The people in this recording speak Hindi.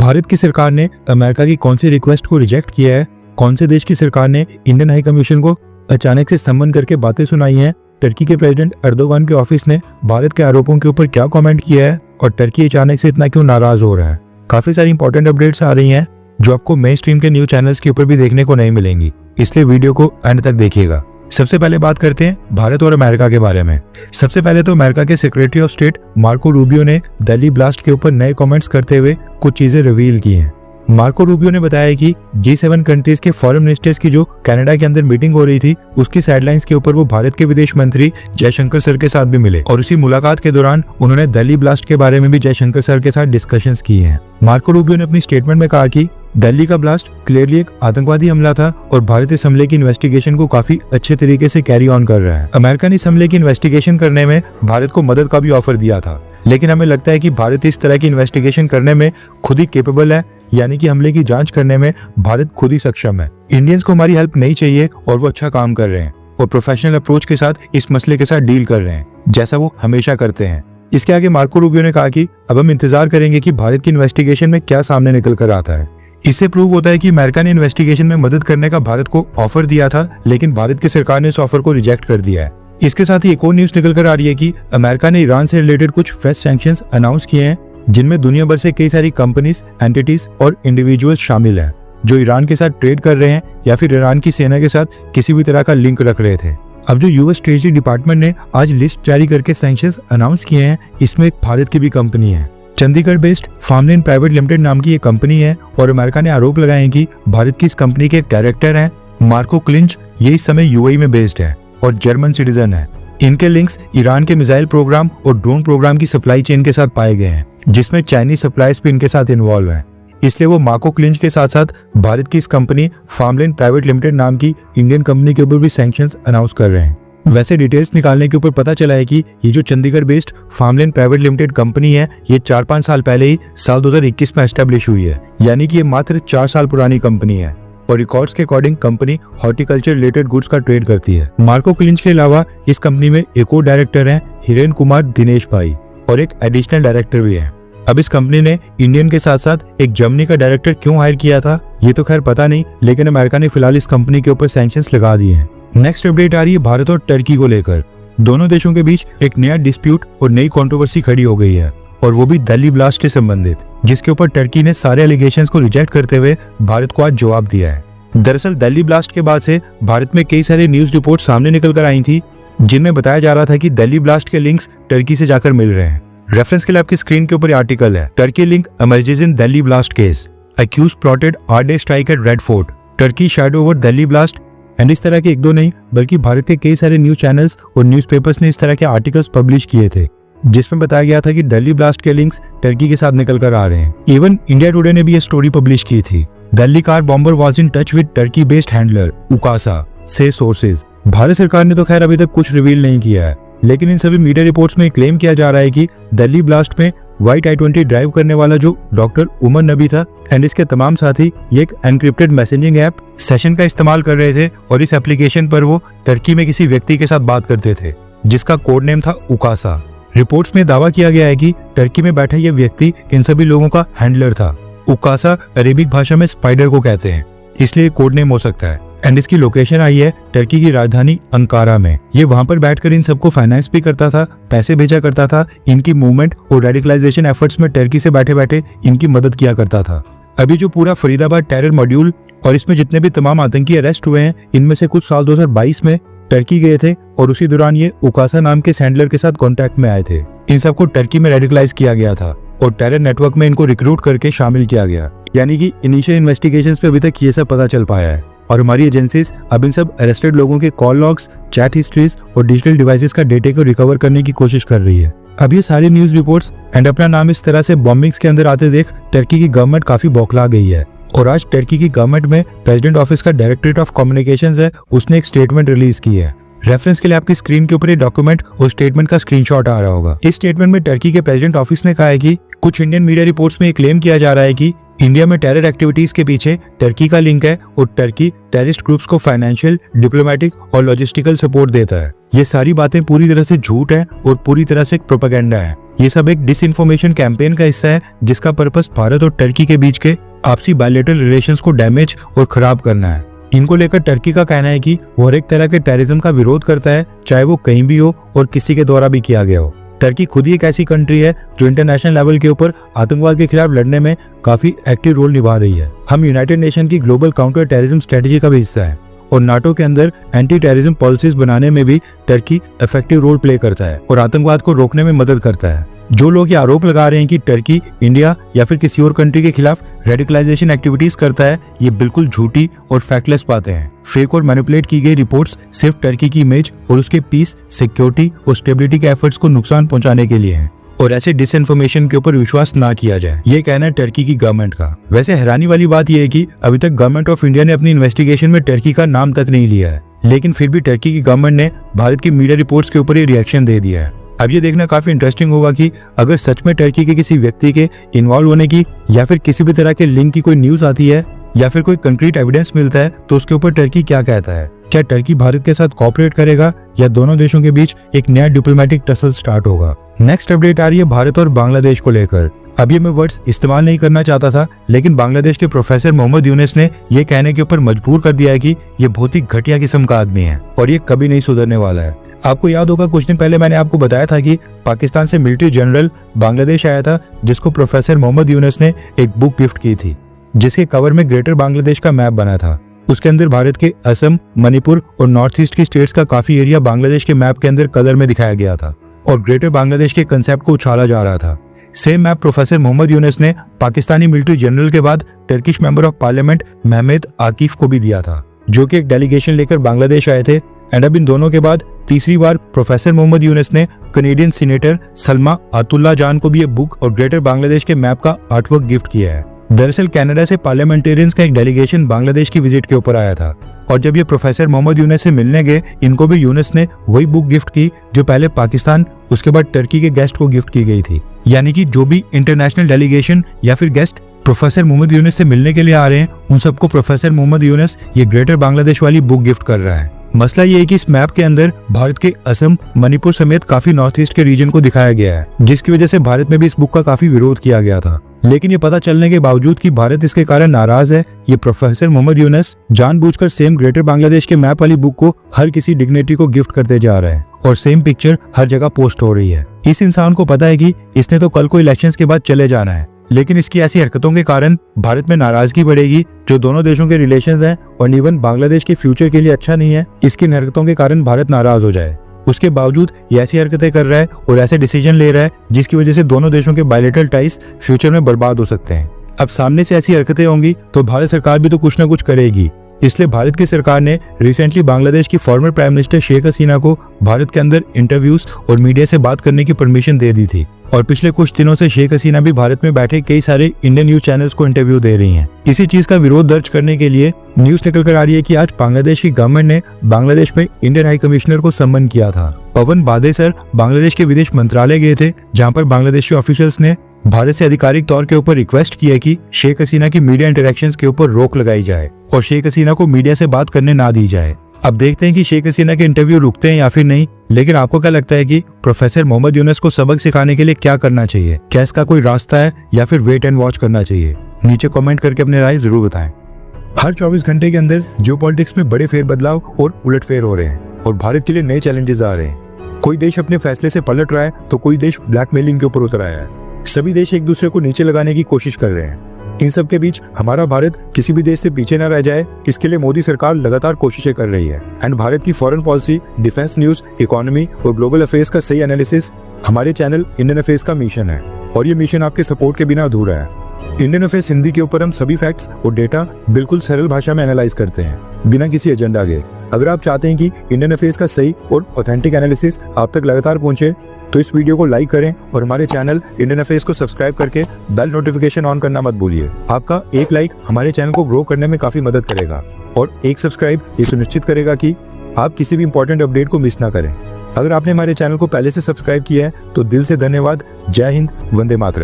भारत की सरकार ने अमेरिका की कौन सी रिक्वेस्ट को रिजेक्ट किया है, कौन से देश की सरकार ने इंडियन हाई कमीशन को अचानक से सम्मन करके बातें सुनाई हैं, टर्की के प्रेसिडेंट अर्दोगान के ऑफिस ने भारत के आरोपों के ऊपर क्या कमेंट किया है और टर्की अचानक से इतना क्यों नाराज हो रहा है। काफी सारी इंपॉर्टेंट अपडेट्स आ रही हैं जो आपको मेन स्ट्रीम के न्यूज चैनल्स के ऊपर भी देखने को नहीं मिलेंगी, इसलिए वीडियो को एंड तक देखिएगा। सबसे पहले बात करते हैं भारत और अमेरिका के बारे में। सबसे पहले तो अमेरिका के secretary of state Marco Rubio ने दिल्ली ब्लास्ट के ऊपर नए कमेंट्स करते हुए कुछ चीजें रिवील की हैं। मार्को रूबियो ने बताया कि G7 कंट्रीज के फॉरेन मिनिस्टर्स की जो कनाडा के अंदर मीटिंग हो रही थी उसकी साइडलाइंस के ऊपर वो भारत के विदेश मंत्री जयशंकर सर के साथ भी मिले और उसी मुलाकात के दौरान उन्होंने दिल्ली ब्लास्ट के बारे में भी जयशंकर सर के साथ डिस्कशंस किए हैं। मार्को रूबियो ने अपनी स्टेटमेंट में कहा कि दिल्ली का ब्लास्ट क्लियरली एक आतंकवादी हमला था और भारत इस हमले की इन्वेस्टिगेशन को काफी अच्छे तरीके से कैरी ऑन कर रहा है। अमेरिका ने इस हमले की इन्वेस्टिगेशन करने में भारत को मदद का भी ऑफर दिया था, लेकिन हमें लगता है कि भारत इस तरह की इन्वेस्टिगेशन करने में खुद ही केपेबल है, यानी कि हमले की जांच करने में भारत खुद ही सक्षम है। इंडियंस को हमारी हेल्प नहीं चाहिए और वो अच्छा काम कर रहे हैं और प्रोफेशनल अप्रोच के साथ इस मसले के साथ डील कर रहे हैं, जैसा वो हमेशा करते हैं। इसके आगे मार्को रूबियो ने कहा कि अब हम इंतजार करेंगे कि भारत की इन्वेस्टिगेशन में क्या सामने निकल कर आता है। इससे प्रूव होता है कि अमेरिका ने इन्वेस्टिगेशन में मदद करने का भारत को ऑफर दिया था, लेकिन भारत की सरकार ने इस ऑफर को रिजेक्ट कर दिया है। इसके साथ ही एक और न्यूज निकल कर आ रही है कि अमेरिका ने ईरान से रिलेटेड कुछ फ्रेश सैंक्शंस अनाउंस किए हैं, जिनमें दुनिया भर से कई सारी कंपनीज, एंटिटीज और इंडिविजुअल्स शामिल हैं जो ईरान के साथ ट्रेड कर रहे हैं या फिर ईरान की सेना के साथ किसी भी तरह का लिंक रख रहे थे। अब जो यूएस ट्रेजरी डिपार्टमेंट ने आज लिस्ट जारी करके सैंक्शंस अनाउंस किए हैं, इसमें एक भारत की भी कंपनी है। Chandigarh based farmland private limited नाम की ये कंपनी है और अमेरिका ने आरोप लगाए हैं कि भारत की इस कंपनी के एक डायरेक्टर हैं मार्को क्लिंच, ये इस समय यूएई में बेस्ड है और जर्मन सिटीजन है। इनके लिंक्स ईरान के मिसाइल प्रोग्राम और ड्रोन प्रोग्राम की सप्लाई चेन के साथ पाए गए हैं, जिसमें चाइनीज सप्लायर्स भी इनके साथ इन्वॉल्व हैं। इसलिए वो मार्को क्लिंच के साथ साथ भारत की इस कंपनी फार्मलैंड प्राइवेट लिमिटेड नाम की इंडियन कंपनी के ऊपर भी सैंक्शंस अनाउंस कर रहे हैं। वैसे डिटेल्स निकालने के ऊपर पता चला है कि ये जो Chandigarh based farmland private limited company है, ये 4-5 साल पहले ही साल 2021 में एस्टेब्लिश हुई है, यानी कि ये मात्र 4 साल पुरानी कंपनी है और रिकॉर्ड्स के according company horticulture related goods का ट्रेड करती है। मार्को क्लिंच के अलावा इस कंपनी में एक और डायरेक्टर हैं हिरेन कुमार दिनेश भाई और एक एडिशनल डायरेक्टर भी है। अब इस कंपनी ने इंडियन के साथ साथ एक जर्मनी का डायरेक्टर क्यों हायर किया था ये तो खैर पता नहीं, लेकिन अमेरिका ने फिलहाल इस कंपनी के ऊपर सैंक्शंस लगा दिए हैं। नेक्स्ट अपडेट आ रही है भारत और टर्की को लेकर। दोनों देशों के बीच एक नया डिस्प्यूट और नई कंट्रोवर्सी खड़ी हो गई है और वो भी दिल्ली ब्लास्ट से संबंधित, जिसके ऊपर टर्की ने सारे एलिगेशंस को रिजेक्ट करते हुए भारत को आज जवाब दिया है। दरअसल दिल्ली ब्लास्ट के बाद से भारत में कई सारे न्यूज रिपोर्ट सामने निकल कर आई थी, जिनमें बताया जा रहा था कि दिल्ली ब्लास्ट के लिंक्स टर्की से जाकर मिल रहे हैं। रेफरेंस के लिए आपकी स्क्रीन के ऊपर आर्टिकल है, Turkey link emerges in Delhi blast case, accused plotted R-Day strike at Red Fort, Turkey shadow over Delhi blast and इस तरह के एक दो नहीं बल्कि भारत के कई सारे न्यूज चैनल्स और न्यूज़पेपर्स ने इस तरह के आर्टिकल्स पब्लिश किए थे, जिसमें बताया गया था कि दिल्ली ब्लास्ट के लिंक्स टर्की के साथ निकल कर आ रहे हैं। इवन इंडिया टुडे ने भी ये स्टोरी पब्लिश की थी। Delhi car bomber was in touch with Turkey based handler Ukasha से सोर्सेज। भारत सरकार ने तो खैर अभी तक कुछ रिवील नहीं किया है, लेकिन इन सभी मीडिया रिपोर्ट्स में क्लेम किया जा रहा है कि दिल्ली ब्लास्ट में व्हाइट i20 ड्राइव करने वाला जो डॉक्टर उमर नबी था एंड इसके तमाम साथी ये एक एनक्रिप्टेड मैसेजिंग ऐप सेशन का इस्तेमाल कर रहे थे और इस एप्लीकेशन पर वो टर्की में किसी व्यक्ति के साथ बात करते थे जिसका कोड नेम था उकासा। रिपोर्ट्स में दावा किया गया है कि टर्की में बैठा ये व्यक्ति इन सभी लोगों का हैंडलर था। उकासा अरेबिक भाषा में स्पाइडर को कहते हैं, इसलिए कोड नेम हो सकता है एंड इसकी लोकेशन आई है टर्की की राजधानी अंकारा में। ये वहां पर बैठकर इन सबको फाइनेंस भी करता था, पैसे भेजा करता था, इनकी मूवमेंट और रेडिकलाइजेशन एफर्ट्स में टर्की से बैठे बैठे इनकी मदद किया करता था। अभी जो पूरा फरीदाबाद टेरर मॉड्यूल और इसमें जितने भी तमाम आतंकी अरेस्ट हुए हैं, इनमें से कुछ साल 2022 में टर्की गए थे और उसी दौरान ये उकासा नाम के सैंडलर के साथ कॉन्टेक्ट में आए थे। इन सबको टर्की में रेडिकलाइज किया गया था और टेरर नेटवर्क में इनको रिक्रूट करके शामिल किया गया, यानी कि इनिशियल इन्वेस्टिगेशंस पे अभी तक ये सब पता चल पाया है और हमारी एजेंसीज अब इन सब अरेस्टेड लोगों के कॉल लॉग्स, चैट हिस्ट्रीज और डिजिटल डिवाइसेस का डेटा को रिकवर करने की कोशिश कर रही है। अब ये सारी न्यूज रिपोर्ट्स एंड अपना नाम इस तरह से बॉम्बिंग्स के अंदर आते देख टर्की की गवर्नमेंट काफी बौखला गई है और आज टर्की की गवर्नमेंट में प्रेसिडेंट ऑफिस का डायरेक्टरेट ऑफ कम्युनिकेशंस है, उसने एक स्टेटमेंट रिलीज की है। रेफरेंस के लिए आपकी स्क्रीन के ऊपर ये डॉक्यूमेंट और स्टेटमेंट का स्क्रीनशॉट आ रहा होगा। इस स्टेटमेंट में टर्की के प्रेसिडेंट ऑफिस ने कहा है कि कुछ इंडियन मीडिया रिपोर्ट्स में ये क्लेम किया जा रहा है कि इंडिया में टेरर एक्टिविटीज के पीछे टर्की का लिंक है और टर्की टेररिस्ट ग्रुप्स को फाइनेंशियल, डिप्लोमेटिक और लॉजिस्टिकल सपोर्ट देता है। ये सारी बातें पूरी तरह से झूठ है और पूरी तरह से प्रोपेगेंडा है। ये सब एक डिसइंफॉर्मेशन कैंपेन का हिस्सा है जिसका पर्पस भारत और टर्की के बीच के आपसी बायलैटरल रिलेशंस को डैमेज और खराब करना है। इनको लेकर टर्की का कहना है कि वो हर एक तरह के टेररिज्म का विरोध करता है, चाहे वो कहीं भी हो और किसी के द्वारा भी किया गया हो। टर्की खुद ही एक ऐसी कंट्री है जो इंटरनेशनल लेवल के ऊपर आतंकवाद के खिलाफ लड़ने में काफी एक्टिव रोल निभा रही है। हम यूनाइटेड नेशन की ग्लोबल काउंटर टेररिज्म स्ट्रेटेजी का भी हिस्सा है और नाटो के अंदर एंटी टेररिज्म पॉलिसीज बनाने में भी टर्की इफेक्टिव रोल प्ले करता है और आतंकवाद को रोकने में मदद करता है। जो लोग ये आरोप लगा रहे हैं कि टर्की इंडिया या फिर किसी और कंट्री के खिलाफ रेडिकलाइजेशन एक्टिविटीज करता है, ये बिल्कुल झूठी और फैक्टलेस बातें हैं। फेक और मैनिपुलेट की गई रिपोर्ट्स सिर्फ टर्की की इमेज और उसके पीस, सिक्योरिटी और स्टेबिलिटी के एफर्ट्स को नुकसान पहुंचाने के लिए हैं और ऐसे डिसइंफॉर्मेशन के ऊपर विश्वास ना किया जाए, ये कहना है टर्की की गवर्नमेंट का। वैसे हैरानी वाली बात यह है कि अभी तक गवर्नमेंट ऑफ इंडिया ने अपनी इन्वेस्टिगेशन में टर्की का नाम तक नहीं लिया है, लेकिन फिर भी टर्की की गवर्नमेंट ने भारत की मीडिया रिपोर्ट्स के ऊपर ये रिएक्शन दे दिया है। अब ये देखना काफी इंटरेस्टिंग होगा कि अगर सच में टर्की के किसी व्यक्ति के इन्वॉल्व होने की या फिर किसी भी तरह के लिंक की कोई न्यूज आती है या फिर कोई कंक्रीट एविडेंस मिलता है तो उसके ऊपर टर्की क्या कहता है। क्या टर्की भारत के साथ कोऑपरेट करेगा या दोनों देशों के बीच एक नया डिप्लोमेटिक टसल स्टार्ट होगा। नेक्स्ट अपडेट आ रही है भारत और बांग्लादेश को लेकर। अभी मैं वर्ड्स इस्तेमाल नहीं करना चाहता था, लेकिन बांग्लादेश के प्रोफेसर मोहम्मद यूनुस ने ये कहने के ऊपर मजबूर कर दिया है कि ये बहुत ही घटिया किस्म का आदमी है और ये कभी नहीं सुधरने वाला है। आपको याद होगा कुछ दिन पहले मैंने आपको बताया था कि पाकिस्तान से मिलिट्री जनरल बांग्लादेश आया था जिसको प्रोफेसर मोहम्मद यूनुस ने एक बुक गिफ्ट की थी जिसके कवर में ग्रेटर बांग्लादेश का मैप बना था। उसके अंदर भारत के असम, मणिपुर और नॉर्थ ईस्ट की स्टेट्स का काफी एरिया बांग्लादेश के मैप के अंदर कलर में दिखाया गया था और ग्रेटर बांग्लादेश के कंसेप्ट को उछाला जा रहा था। Same map professor Mohammad Yunus ने पाकिस्तानी मिलिट्री जनरल के बाद Turkish member of parliament Mehmet Akif को भी दिया था, जो कि एक डेलीगेशन लेकर बांग्लादेश आए थे। एंड अब इन दोनों के बाद तीसरी बार प्रोफेसर मोहम्मद यूनुस ने कनेडियन सीनेटर सलमा आतुल्ला जान को भी ये बुक और ग्रेटर बांग्लादेश के मैप का आर्टवर्क गिफ्ट किया है। दरअसल कनाडा से पार्लियामेंटेरियंस का एक डेलीगेशन बांग्लादेश की विजिट के ऊपर आया था और जब ये प्रोफेसर मोहम्मद यूनुस से मिलने गए, इनको भी यूनुस ने वही बुक गिफ्ट की जो पहले पाकिस्तान उसके बाद टर्की के गेस्ट को गिफ्ट की गई थी। यानी कि जो भी इंटरनेशनल डेलीगेशन या फिर गेस्ट प्रोफेसर मोहम्मद यूनुस से मिलने के लिए आ रहे हैं, उन सबको प्रोफेसर मोहम्मद यूनुस ये ग्रेटर बांग्लादेश वाली बुक गिफ्ट कर रहा है। मसला ये है कि इस मैप के अंदर भारत के असम, मणिपुर समेत काफी नॉर्थ ईस्ट के रीजन को दिखाया गया है, जिसकी वजह से भारत में भी इस बुक का काफी विरोध किया गया था। लेकिन ये पता चलने के बावजूद कि भारत इसके कारण नाराज है, ये प्रोफेसर मोहम्मद यूनुस जानबूझकर सेम ग्रेटर बांग्लादेश के मैप वाली बुक को हर किसी डिग्नेटरी को गिफ्ट करते जा रहा है और सेम पिक्चर हर जगह पोस्ट हो रही है। इस इंसान को पता है कि इसने तो कल को इलेक्शंस के बाद चले जाना है, लेकिन इसकी ऐसी हरकतों के कारण भारत में नाराजगी बढ़ेगी, जो दोनों देशों के रिलेशंस हैं और इवन बांग्लादेश के फ्यूचर के लिए अच्छा नहीं है। इसकी हरकतों के कारण भारत नाराज हो जाए, उसके बावजूद ये ऐसी हरकतें कर रहा है और ऐसे डिसीजन ले रहा है जिसकी वजह से दोनों देशों के बायलैटरल टाइज फ्यूचर में बर्बाद हो सकते हैं। अब सामने से ऐसी हरकतें होंगी तो भारत सरकार भी तो कुछ ना कुछ करेगी। इसलिए भारत की सरकार ने रिसेंटली बांग्लादेश की former prime minister Sheikh Hasina को भारत के अंदर इंटरव्यूज और मीडिया से बात करने की परमिशन दे दी थी और पिछले कुछ दिनों से शेख हसीना भी भारत में बैठे कई सारे इंडियन न्यूज चैनल्स को इंटरव्यू दे रही हैं। इसी चीज का विरोध दर्ज करने के लिए न्यूज निकल कर आ रही है कि आज बांग्लादेश की गवर्नमेंट ने बांग्लादेश में इंडियन हाई कमिश्नर को सम्मन किया था। पवन बादे सर बांग्लादेश के विदेश मंत्रालय गए थे, जहाँ पर बांग्लादेशी ऑफिशियल्स ने भारत से आधिकारिक तौर के ऊपर रिक्वेस्ट की है कि शेख हसीना की मीडिया इंटरेक्शंस के ऊपर रोक लगाई जाए और शेख हसीना को मीडिया से बात करने ना दी जाए। अब देखते हैं कि शेख हसीना के इंटरव्यू रुकते हैं या फिर नहीं, लेकिन आपको क्या लगता है कि प्रोफेसर मोहम्मद यूनुस को सबक सिखाने के लिए क्या करना चाहिए? क्या इसका कोई रास्ता है या फिर वेट एंड वॉच करना चाहिए? नीचे कमेंट करके अपने राय जरूर बताएं। हर 24 घंटे के अंदर जियोपॉलिटिक्स में बड़े फेरबदलाव और उलटफेर हो रहे हैं और भारत के लिए नए चैलेंजेस आ रहे हैं। कोई देश अपने फैसले से पलट रहा है तो कोई देश ब्लैकमेलिंग के ऊपर उतर आया है। सभी देश एक दूसरे को नीचे लगाने की कोशिश कर रहे हैं। इन सब के बीच हमारा भारत किसी भी देश से पीछे न रह जाए, इसके लिए मोदी सरकार लगातार कोशिशें कर रही है। एंड भारत की foreign policy, defence news, economy और ग्लोबल अफेयर्स का सही एनालिसिस हमारे चैनल इंडियन अफेयर्स का मिशन है और ये मिशन आपके सपोर्ट के बिना अधूरा है। इंडियन अफेयर्स हिंदी के ऊपर हम सभी फैक्ट्स और डेटा बिल्कुल सरल भाषा में एनालाइज करते हैं, बिना किसी एजेंडा के। अगर आप चाहते हैं कि इंडियन अफेयर्स का सही और ऑथेंटिक एनालिसिस आप तक लगातार पहुंचे, तो इस वीडियो को लाइक करें और हमारे चैनल इंडियन अफेयर्स को सब्सक्राइब करके बेल नोटिफिकेशन ऑन करना मत भूलिए। आपका एक लाइक हमारे चैनल को ग्रो करने में काफी मदद करेगा और एक सब्सक्राइब ये सुनिश्चित करेगा कि आप किसी भी इंपॉर्टेंट अपडेट को मिस ना करें। अगर आपने हमारे चैनल को पहले से सब्सक्राइब किया है तो दिल से धन्यवाद। जय हिंद, वंदे मातरम।